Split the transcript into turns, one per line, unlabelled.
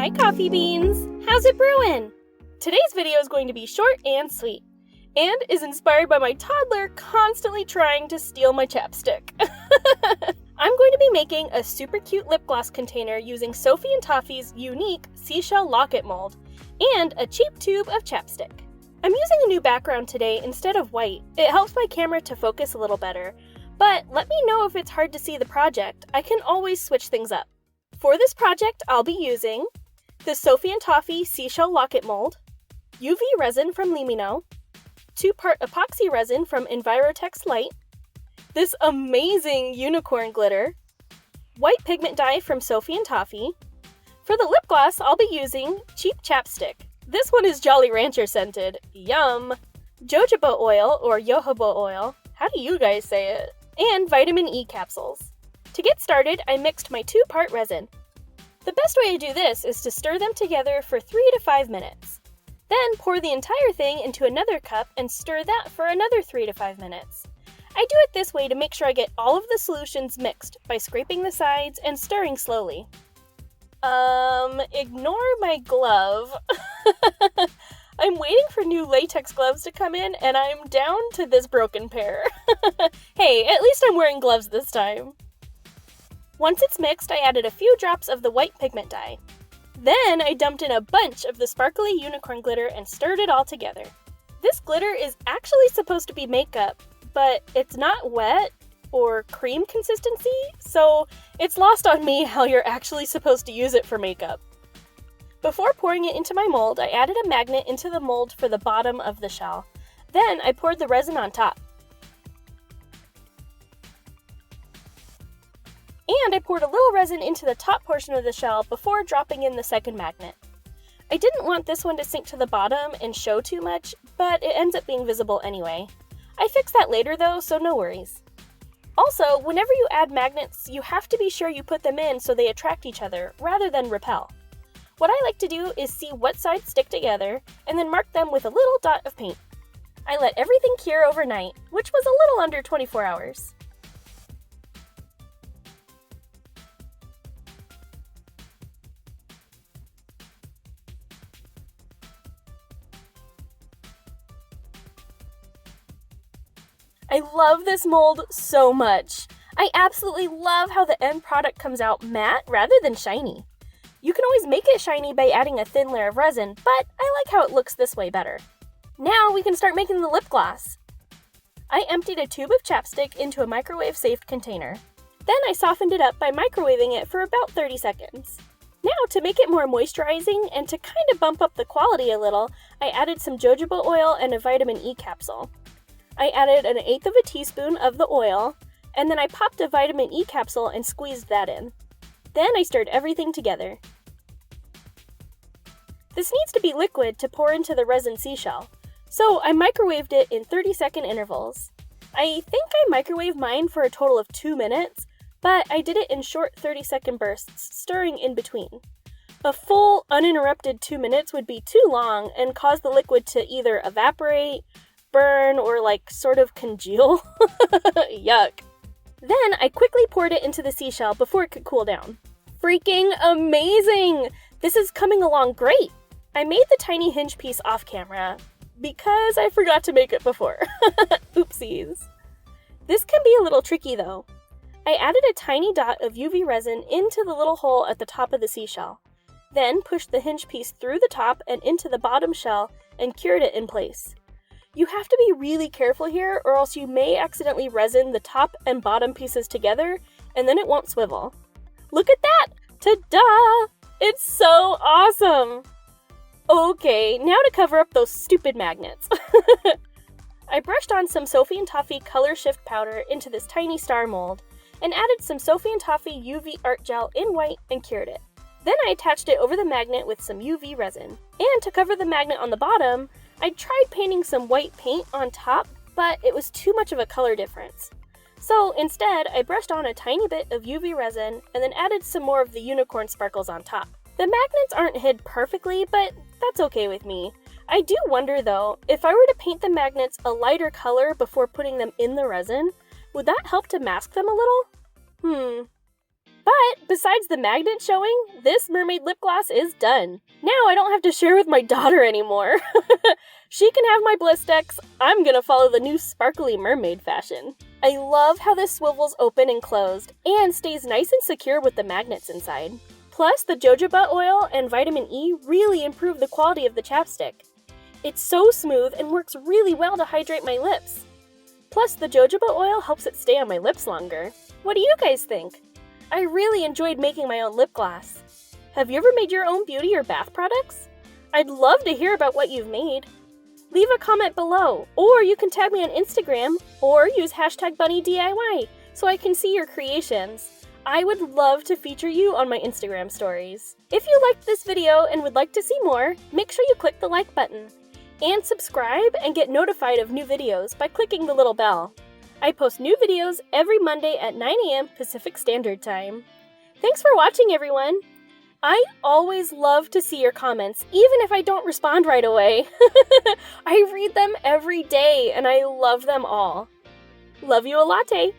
Hi Coffee Beans! How's it brewing? Today's video is going to be short and sweet, and is inspired by my toddler constantly trying to steal my chapstick. I'm going to be making a super cute lip gloss container using Sophie and Toffee's unique Seashell Locket mold, and a cheap tube of chapstick. I'm using a new background today instead of white. It helps my camera to focus a little better, but let me know if it's hard to see the project. I can always switch things up. For this project, I'll be using the Sophie and Toffee Seashell Locket mold, UV resin from Limino, 2-part epoxy resin from Envirotex Light, this amazing unicorn glitter, white pigment dye from Sophie and Toffee. For the lip gloss, I'll be using cheap chapstick. This one is Jolly Rancher scented. Yum! Jojoba oil, or Jojoba oil, how do you guys say it? And vitamin E capsules. To get started, I mixed my 2-part resin. The best way to do this is to stir them together for 3 to 5 minutes. Then pour the entire thing into another cup and stir that for another 3 to 5 minutes. I do it this way to make sure I get all of the solutions mixed by scraping the sides and stirring slowly. Ignore my glove. I'm waiting for new latex gloves to come in and I'm down to this broken pair. Hey, at least I'm wearing gloves this time. Once it's mixed, I added a few drops of the white pigment dye. Then I dumped in a bunch of the sparkly unicorn glitter and stirred it all together. This glitter is actually supposed to be makeup, but it's not wet or cream consistency, so it's lost on me how you're actually supposed to use it for makeup. Before pouring it into my mold, I added a magnet into the mold for the bottom of the shell. Then I poured the resin on top. And I poured a little resin into the top portion of the shell before dropping in the second magnet. I didn't want this one to sink to the bottom and show too much, but it ends up being visible anyway. I fixed that later though, so no worries. Also, whenever you add magnets, you have to be sure you put them in so they attract each other, rather than repel. What I like to do is see what sides stick together, and then mark them with a little dot of paint. I let everything cure overnight, which was a little under 24 hours. I love this mold so much. I absolutely love how the end product comes out matte rather than shiny. You can always make it shiny by adding a thin layer of resin, but I like how it looks this way better. Now we can start making the lip gloss. I emptied a tube of chapstick into a microwave-safe container. Then I softened it up by microwaving it for about 30 seconds. Now, to make it more moisturizing and to kind of bump up the quality a little, I added some jojoba oil and a vitamin E capsule. I added 1/8 of a teaspoon of the oil, and then I popped a vitamin E capsule and squeezed that in. Then I stirred everything together. This needs to be liquid to pour into the resin seashell, so I microwaved it in 30-second intervals. I think I microwaved mine for a total of 2 minutes, but I did it in short 30-second bursts, stirring in between. A full, uninterrupted 2 minutes would be too long and cause the liquid to either evaporate, burn, or sort of congeal. Yuck. Then I quickly poured it into the seashell before it could cool down. Freaking amazing! This is coming along great! I made the tiny hinge piece off camera because I forgot to make it before. Oopsies. This can be a little tricky though. I added a tiny dot of UV resin into the little hole at the top of the seashell. Then pushed the hinge piece through the top and into the bottom shell and cured it in place. You have to be really careful here or else you may accidentally resin the top and bottom pieces together and then it won't swivel. Look at that! Ta-da! It's so awesome! Okay, now to cover up those stupid magnets. I brushed on some Sophie and Toffee Color Shift powder into this tiny star mold and added some Sophie and Toffee UV art gel in white and cured it. Then I attached it over the magnet with some UV resin. And to cover the magnet on the bottom, I tried painting some white paint on top, but it was too much of a color difference. So instead, I brushed on a tiny bit of UV resin and then added some more of the unicorn sparkles on top. The magnets aren't hid perfectly, but that's okay with me. I do wonder though, if I were to paint the magnets a lighter color before putting them in the resin, would that help to mask them a little? But Besides the magnet showing, this mermaid lip gloss is done. Now I don't have to share with my daughter anymore. She can have my Blistex. I'm gonna follow the new sparkly mermaid fashion. I love how this swivels open and closed, and stays nice and secure with the magnets inside. Plus, the Jojoba oil and vitamin E really improve the quality of the chapstick. It's so smooth and works really well to hydrate my lips. Plus, the Jojoba oil helps it stay on my lips longer. What do you guys think? I really enjoyed making my own lip gloss. Have you ever made your own beauty or bath products? I'd love to hear about what you've made. Leave a comment below, or you can tag me on Instagram, or use hashtag BunnieDIY so I can see your creations. I would love to feature you on my Instagram stories. If you liked this video and would like to see more, make sure you click the like button. And subscribe and get notified of new videos by clicking the little bell. I post new videos every Monday at 9 a.m. Pacific Standard Time. Thanks for watching, everyone! I always love to see your comments, even if I don't respond right away. I read them every day, and I love them all. Love you a latte!